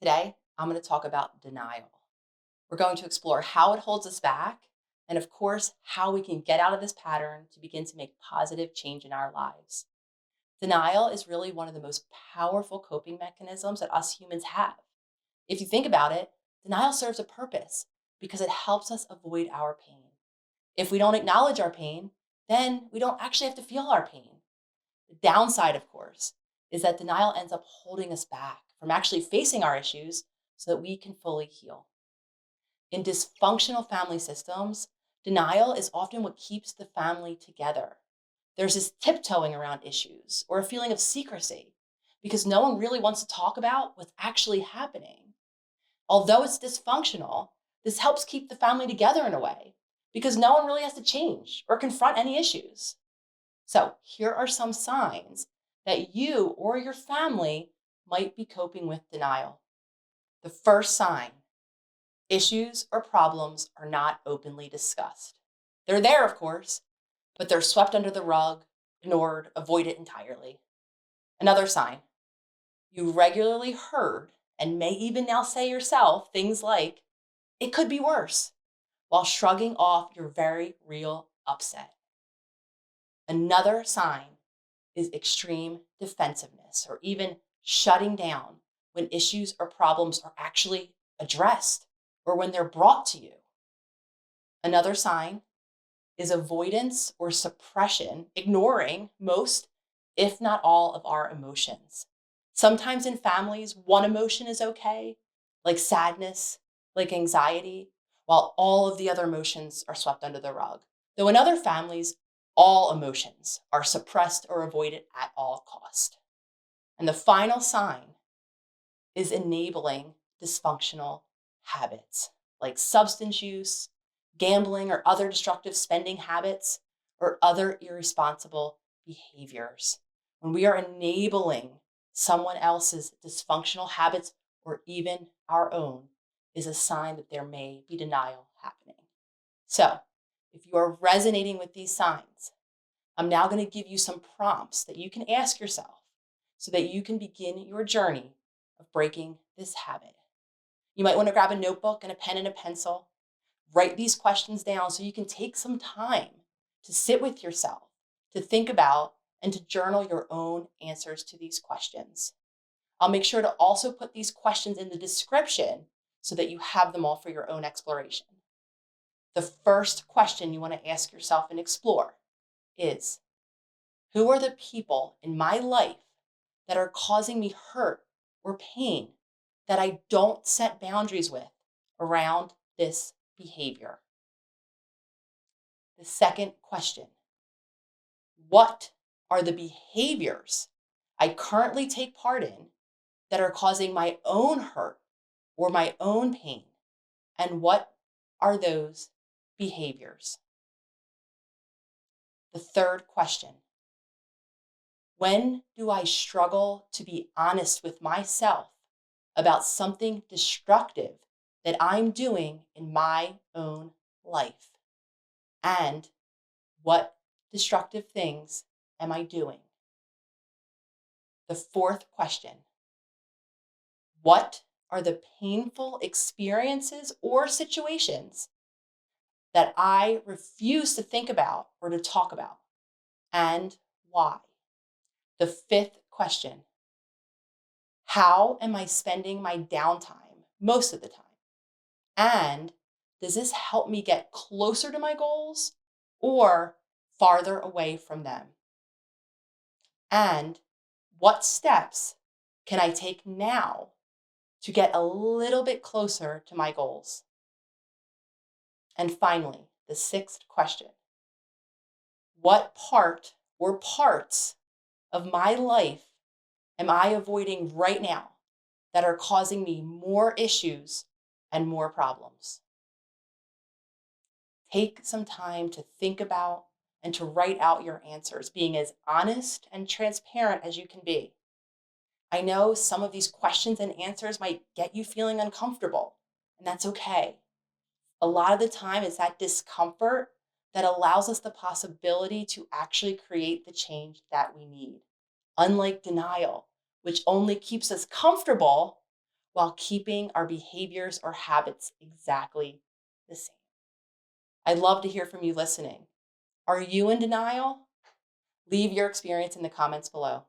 Today, I'm going to talk about denial. We're going to explore how it holds us back, and of course, how we can get out of this pattern to begin to make positive change in our lives. Denial is really one of the most powerful coping mechanisms that us humans have. If you think about it, denial serves a purpose because it helps us avoid our pain. If we don't acknowledge our pain, then we don't actually have to feel our pain. The downside, of course, is that denial ends up holding us back from actually facing our issues so that we can fully heal. In dysfunctional family systems, denial is often what keeps the family together. There's this tiptoeing around issues or a feeling of secrecy because no one really wants to talk about what's actually happening. Although it's dysfunctional, this helps keep the family together in a way because no one really has to change or confront any issues. So, here are some signs that you or your family might be coping with denial. The first sign: issues or problems are not openly discussed. They're there, of course, but they're swept under the rug, ignored, avoided entirely. Another sign: you regularly heard and may even now say yourself things like, it could be worse, while shrugging off your very real upset. Another sign is extreme defensiveness or even shutting down when issues or problems are actually addressed or when they're brought to you. Another sign is avoidance or suppression, ignoring most, if not all, of our emotions. Sometimes in families, one emotion is okay, like sadness, like anxiety, while all of the other emotions are swept under the rug. Though in other families, all emotions are suppressed or avoided at all cost. And the final sign is enabling dysfunctional habits like substance use, gambling, or other destructive spending habits, or other irresponsible behaviors. When we are enabling someone else's dysfunctional habits or even our own, is a sign that there may be denial happening. So, if you are resonating with these signs, I'm now going to give you some prompts that you can ask yourself so that you can begin your journey of breaking this habit. You might want to grab a notebook and a pen and a pencil. Write these questions down so you can take some time to sit with yourself, to think about, and to journal your own answers to these questions. I'll make sure to also put these questions in the description so that you have them all for your own exploration. The first question you want to ask yourself and explore is, who are the people in my life that are causing me hurt or pain that I don't set boundaries with around this behavior? The second question: what are the behaviors I currently take part in that are causing my own hurt or my own pain? And what are those behaviors? The third question: when do I struggle to be honest with myself about something destructive that I'm doing in my own life? And what destructive things am I doing? The fourth question: what are the painful experiences or situations that I refuse to think about or to talk about? And why? The fifth question: how am I spending my downtime most of the time? And does this help me get closer to my goals or farther away from them? And what steps can I take now to get a little bit closer to my goals? And finally, the sixth question: what part or parts of my life am I avoiding right now that are causing me more issues and more problems? Take some time to think about and to write out your answers, being as honest and transparent as you can be. I know some of these questions and answers might get you feeling uncomfortable, and that's okay. A lot of the time, it's that discomfort that allows us the possibility to actually create the change that we need. Unlike denial, which only keeps us comfortable while keeping our behaviors or habits exactly the same. I'd love to hear from you listening. Are you in denial? Leave your experience in the comments below.